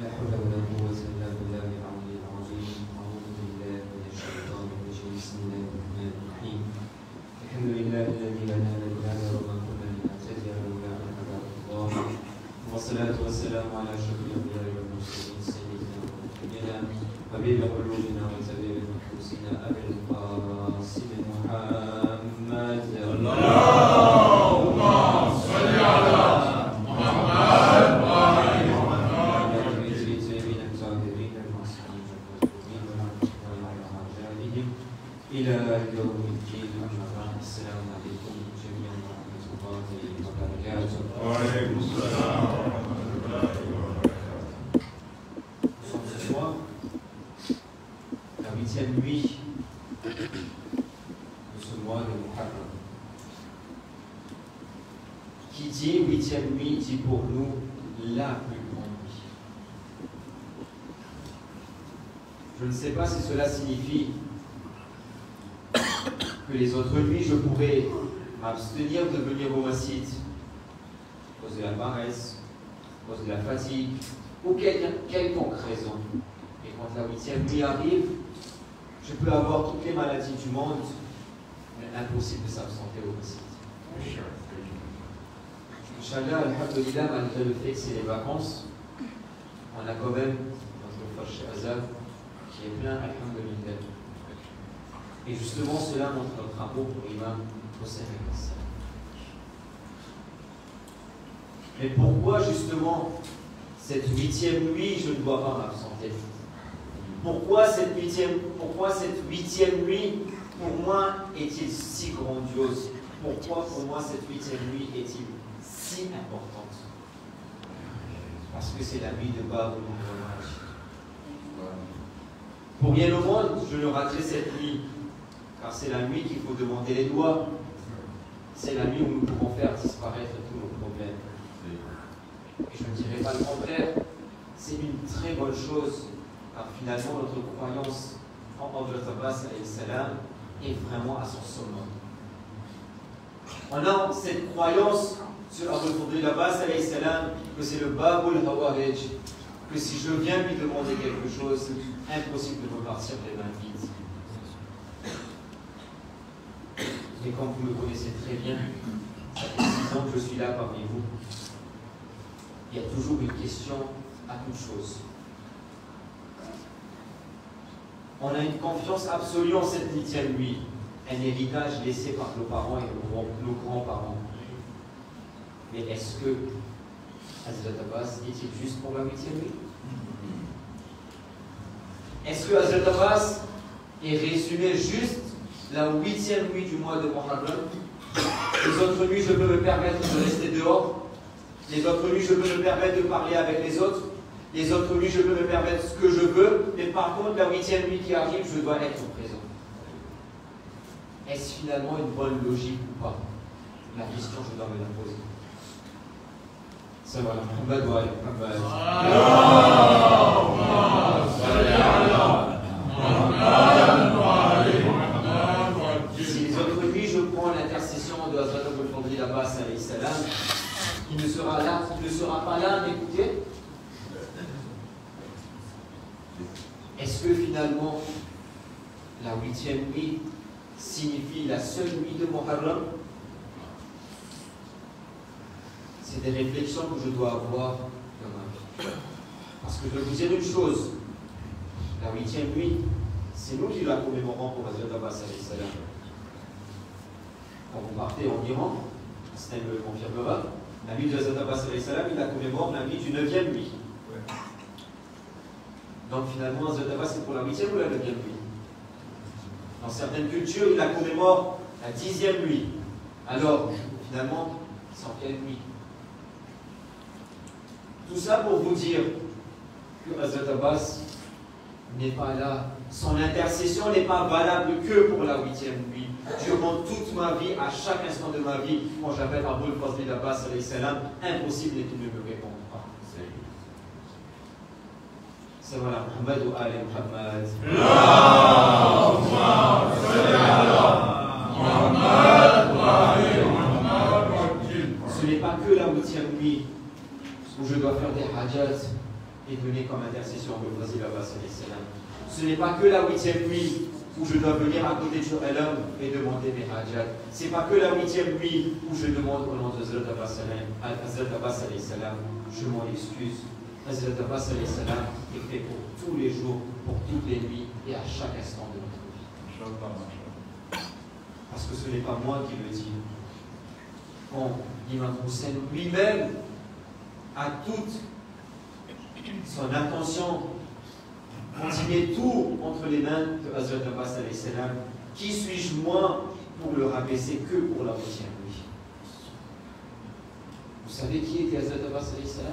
لا حول ولا قوة إلا بالله العلي العظيم. أعوذ بالله من الشيطان الرجيم. بسم الله الرحمن الرحيم. الحمد لله الذي هدانا لهذا وما كنا لنهتدي لولا أن هدانا الله. والصلاة والسلام على أشرف الأنبياء والمرسلين سيدنا ونبينا حبيب قلوبنا وسبيل نفوسنا أبي القاسم محمد. اللهم صل على محمد وعلى إلى يوم الدين. أما بعد، السلام عليكم جميعا ورحمة الله وبركاته. وعليكم السلام ورحمة الله وبركاته. Nous sommes ce soir la 8e nuit de ce mois de Muharram. Qui dit 8e nuit dit pour nous la plus grande nuit. Je ne sais pas si cela signifie que les autres nuits, je pourrais m'abstenir de venir au masjid à cause de la paresse, à cause de la fatigue ou quelconque raison. Et quand la 8e nuit arrive, je peux avoir toutes les maladies du monde, mais impossible de s'absenter au masjid. Inch'Allah, alhamdulillah, malgré le fait que c'est les vacances, on a quand même notre frère Shahzad qui est plein, alhamdulillah. Et justement, cela montre notre amour pour l'imam Hossein al-Hassan. Mais pourquoi justement cette 8e nuit, je ne dois pas m'absenter? Pourquoi cette 8e nuit, pour moi, est-il si grandiose? Pourquoi pour moi cette 8e nuit est-il si importante? Parce que c'est la nuit de Babul Hawaj. Pour rien au monde, je ne raterai cette nuit. Car c'est la nuit qu'il faut demander les doigts. C'est la nuit où nous pouvons faire disparaître tous nos problèmes. Et je ne dirais pas le contraire. C'est une très bonne chose. Car finalement, notre croyance en Hazrat Abbas est vraiment à son summum. On a cette croyance sur Abul Abbas que c'est le Babul Hawaj. Que si je viens lui demander quelque chose, impossible de repartir les mains vides. Mais comme vous me connaissez très bien, ça fait 6 ans que je suis là parmi vous, il y a toujours une question à toute chose. On a une confiance absolue en cette 8e nuit, un héritage laissé par nos parents et nos grands-parents. Mais est-ce que Hazrat Abbas est-il juste pour la 8e nuit? Est-ce que Hazrat Abbas est résumé juste la 8e nuit du mois de Muharram? Les autres nuits, je peux me permettre de rester dehors. Les autres nuits, je peux me permettre de parler avec les autres. Les autres nuits, je peux me permettre ce que je veux. Mais par contre, la 8e nuit qui arrive, je dois être présent. Est-ce finalement une bonne logique ou pas? La question, je dois me la poser. Ça va, Muhammad wa Muhammad. Si les autres nuits, je prends l'intercession de Hazrat Abul Abbas alayhi salam, il ne sera pas là à m'écouter. Est-ce que finalement, la 8e nuit signifie la seule nuit de Muharram? C'est des réflexions que je dois avoir dans ma vie. Parce que je vais vous dire une chose, la 8e nuit, c'est nous qui la commémorons pour Hazrat Abbas alayhi salam. Quand vous partez en Iran, Stem le confirmera, la nuit de Hazrat Abbas alayhi salam, il la commémore la nuit du 9e nuit. Donc finalement, Hazrat Abbas c'est pour la 8e ou la 9e nuit? Dans certaines cultures, il la commémore la 10e nuit. Alors, finalement, c'est en quelle nuit? Tout ça pour vous dire que Hazrat Abbas n'est pas là. Son intercession n'est pas valable que pour la 8e nuit. Durant toute ma vie, à chaque instant de ma vie, quand j'appelle Abul Fazl Abbas alayhi salam, impossible qu'il ne me réponde pas. C'est voilà, Muhammad ou Ali Muhammad. Ce n'est pas que la 8e nuit où je dois faire des hajjats est donné comme intercession de Fazil Abbas alayhi salam. Ce n'est pas que la 8e nuit où je dois venir à côté de Joëlam et demander mes hajjat. Ce n'est pas que la 8e nuit où je demande au nom de Hazrat Abbas alayhi salam. Je m'en excuse. Hazrat Abbas alayhi salam est fait pour tous les jours, pour toutes les nuits et à chaque instant de notre vie. Parce que ce n'est pas moi qui le dis. Quand l'imam Hussein lui-même a toute son attention, quand il met tout entre les mains de Hazrat Abbas alayhi salam, qui suis-je moi pour le rabaisser que pour la 8e nuit? Vous savez qui était Hazrat Abbas alayhi salam?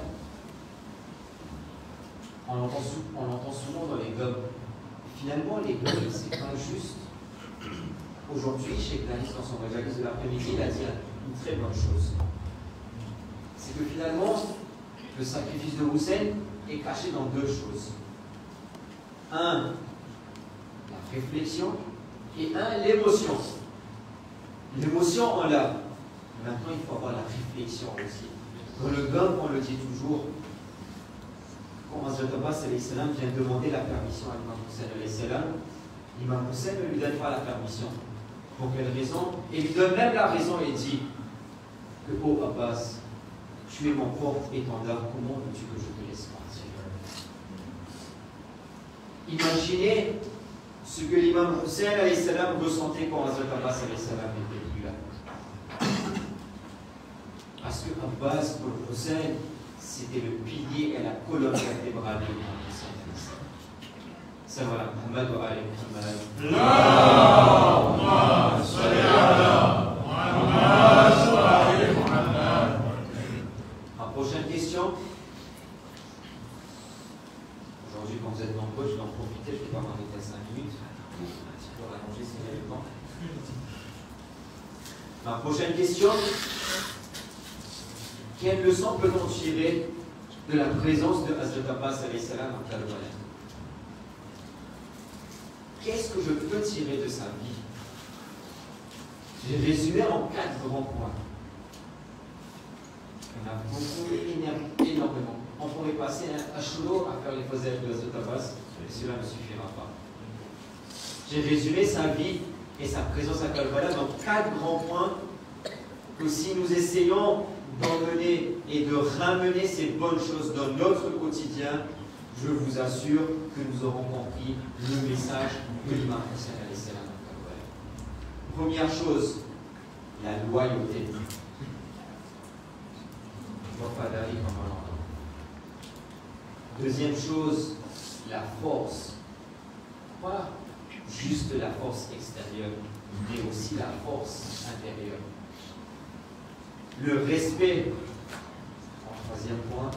On l'entend souvent dans les gommes. Finalement, les gommes, c'est pas juste. Aujourd'hui, chez Clarisse, dans son majalis de l'après-midi, il a dit une très bonne chose. C'est que finalement, le sacrifice de Hussein est caché dans deux choses. Un, la réflexion, et un, l'émotion. L'émotion, on l'a. Maintenant, il faut avoir la réflexion aussi. Dans le gomme, on le dit toujours. Quand Hazrat Abbas alayhi salam vient demander la permission à l'imam Hussein alayhi salam, l'imam Hussein ne lui donne pas la permission. Pour quelle raison? Et lui donne même la raison et dit que, oh Abbas, tu es mon porte-étendard, comment veux-tu que je te laisse partir? Imaginez ce que l'imam Hussein alayhi salam ressentait quand Hazrat Abbas alayhi salam n'était plus là. Parce que Abbas pour Hussein, c'était le pilier et la colonne vertébrale de l'imam Hussein alayhi salam. Ça voilà, Muhammad wa ali Muhammad. Allahumma salli ala Muhammad wa ali Muhammad. Ma prochaine question. Aujourd'hui, quand vous êtes nombreux, je vais en profiter, je ne vais pas m'arrêter à 5 minutes. Un petit peu rallonger si j'ai le temps. Ma prochaine question. Quelle leçon peut-on tirer de la présence de Hazrat Abbas alayhi salam à Karbala? Qu'est-ce que je peux tirer de sa vie? J'ai résumé en 4 grands points. Il y en a beaucoup, énormément. On pourrait passer un Ashuro à faire les faisages de Hazrat Abbas, mais cela ne suffira pas. J'ai résumé sa vie et sa présence à Karbala dans 4 grands points que si nous essayons d'emmener et de ramener ces bonnes choses dans notre quotidien, je vous assure que nous aurons compris le message de l'imam Hussein alayhi salam. Première chose, la loyauté. Deuxième chose, la force. Pas juste la force extérieure, mais aussi la force intérieure. Le respect, en 3e point.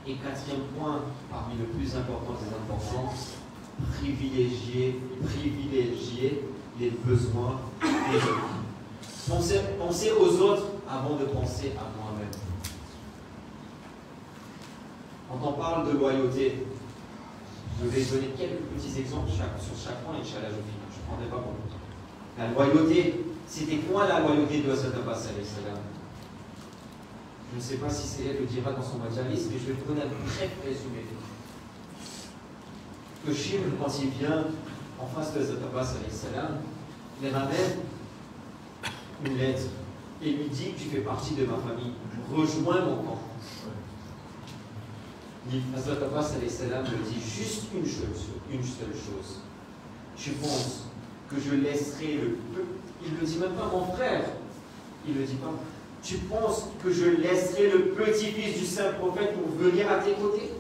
Et 4e point, parmi le plus important des importants, privilégier les besoins des autres. Penser aux autres avant de penser à moi-même. Quand on parle de loyauté, je vais donner quelques petits exemples sur chaque point, Inch'Allah, je ne prendrai pas beaucoup. La loyauté, c'était quoi la loyauté de Hazrat Abbas alayhi salam? Je ne sais pas si c'est elle le dira dans son majalis, mais je vais vous donner un très résumé. Que Shimr, quand il vient en face de Hazrat Abbas alayhi salam, il ramène une lettre et lui dit: tu fais partie de ma famille, rejoins mon camp. Hazrat Abbas alayhi salam me dit juste une seule chose. Tu penses que je laisserai le peu? Il ne le dit même pas mon frère, il ne le dit pas. Tu penses que je laisserai le petit-fils du saint prophète pour venir à tes côtés?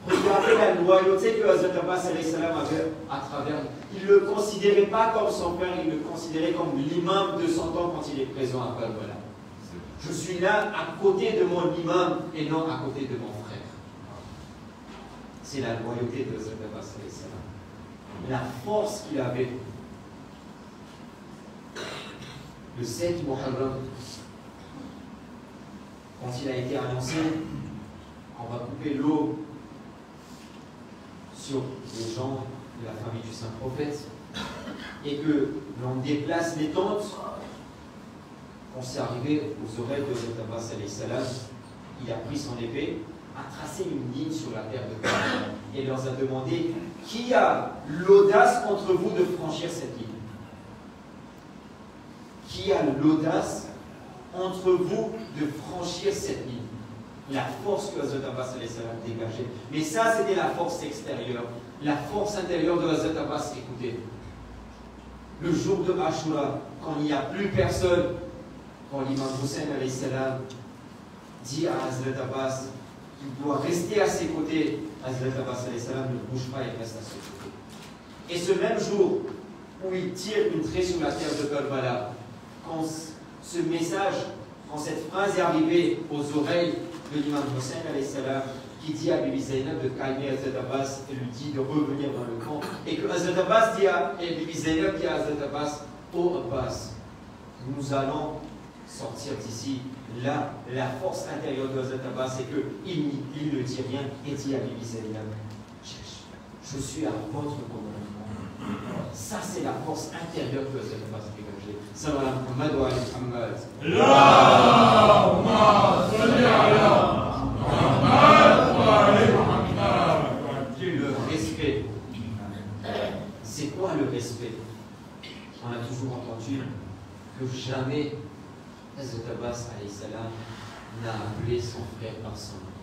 Regardez la loyauté que Hazrat Abbas alayhi salam avait à travers. Il ne le considérait pas comme son père, il le considérait comme l'imam de son temps quand il est présent à Karbala. Je suis là à côté de mon imam et non à côté de mon frère. C'est la loyauté de Hazrat Abbas alayhi salam. La force qu'il avait. Le 7 Muharram, quand il a été annoncé, on va couper l'eau sur les gens de la famille du Saint-Prophète et que l'on déplace les tentes, on s'est arrivé aux oreilles de Hazrat Abbas alayhi salam, il a pris son épée a tracé une ligne sur la terre de Canaan et leur a demandé qui a l'audace entre vous de franchir cette ligne? Qui a l'audace entre vous de franchir cette ligne? La force que Hazrat Abbas a dégagée. Mais ça, c'était la force extérieure. La force intérieure de Hazrat Abbas, écoutez. Le jour de Ashura, quand il n'y a plus personne, quand l'imam Hussein dit à Hazrat Abbas qu'il doit rester à ses côtés, Hazrat Abbas ne bouge pas et reste à ses côtés. Et ce même jour où il tire une trait sur la terre de Karbala, quand ce message, quand cette phrase est arrivée aux oreilles de l'imam Hussein qui dit à Bibi Zainab de calmer Hazrat Abbas et lui dit de revenir dans le camp, et que Hazrat Abbas dit et Bibi Zainab dit à Hazrat Abbas, oh Abbas, nous allons sortir d'ici. Là, la force intérieure de Hazrat Abbas, c'est qu'il ne dit rien et dit à Bibi Zainab, je suis à votre commandement. Ça, c'est la force intérieure que Hazrat Abbas a dégagée. Salam Muhammad wa Muhammad. Allahumma salli ala Muhammad wa Muhammad. Le respect. C'est quoi le respect? On a toujours entendu que jamais Hazrat Abbas n'a appelé son frère par son nom.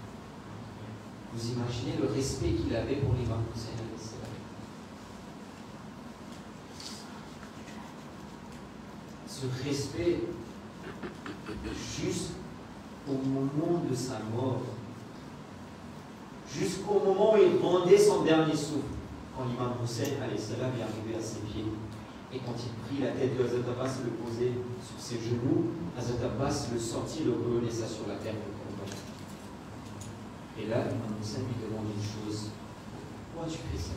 Vous imaginez le respect qu'il avait pour l'imam Hussein alayhi salam. Ce respect jusqu'au moment de sa mort, jusqu'au moment où il rendait son dernier souffle, quand l'imam Hussein alayhi salam est arrivé à ses pieds. Et quand il prit la tête de Hazrat Abbas, le posait sur ses genoux, Hazrat Abbas le sortit, le relaissa sur la terre de Karbala. Et là, l'imam Hussein lui demande une chose. Pourquoi tu fais ça?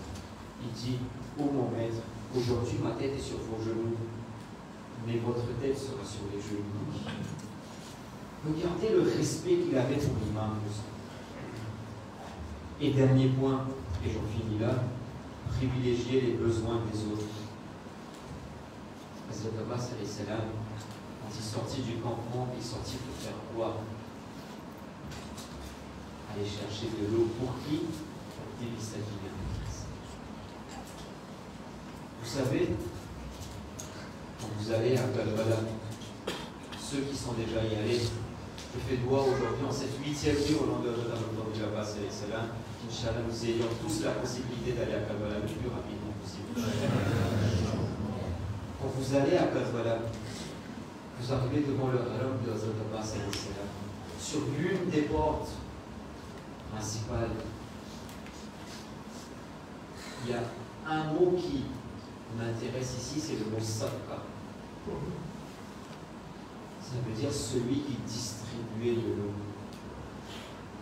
Il dit, ô mon maître, aujourd'hui ma tête est sur vos genoux, mais votre tête sera sur les genoux. Regardez le respect qu'il avait pour l'imam Hussein. Et dernier point, et j'en finis là, privilégier les besoins des autres. Hazrat Abbas, quand il sortit du campement, il sortit pour faire quoi? Aller chercher de l'eau pour qui? Pour Bibi Sakina. Vous savez, quand vous allez à Karbala, ceux qui sont déjà y allés, je fais doigt aujourd'hui en cette 8e nuit au nom de Hazrat Abbas, Inch'Allah, nous ayons tous la possibilité d'aller à Karbala le plus rapidement possible. Quand vous allez à Karbala, vous arrivez devant le haram de Hazrat Abbas, sur l'une des portes principales, il y a un mot qui m'intéresse ici, c'est le mot sadqa. Ça veut dire celui qui distribuait de l'eau.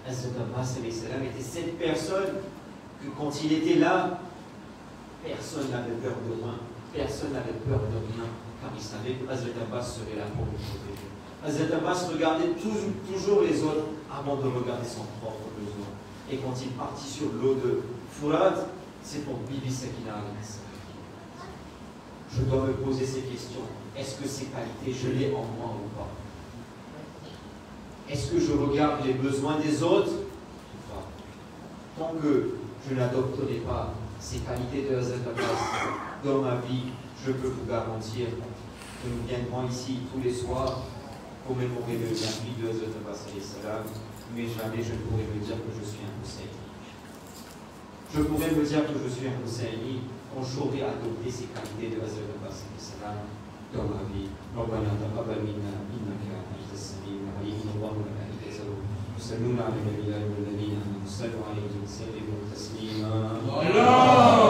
Hazrat Abbas était cette personne que quand il était là, personne n'avait peur de rien. Personne n'avait peur de rien, car il savait que Hazrat Abbas serait là pour le protéger. Hazrat Abbas regardait toujours les autres avant de regarder son propre besoin. Et quand il partit sur l'eau de Furat, c'est pour Bibi Sakina. Je dois me poser ces questions. Est-ce que ces qualités, je les en moi ou pas? Est-ce que je regarde les besoins des autres ou pas? Tant que je n'adopterai pas ces qualités de Hazrat Abbas dans ma vie, je peux vous garantir que nous viendrons ici tous les soirs commémorer la vie de Hazrat Abbas, mais jamais je ne pourrai me dire que je suis un Husseini. Je pourrais me dire que je suis un Husseini quand j'aurai adopté ces qualités de Hazrat Abbas dans ma vie. ربنا تقبل منا انك انت السميع العليم والله وملائكته يصلون على النبي والذين امنوا صلوا عليه وسلموا تسليما.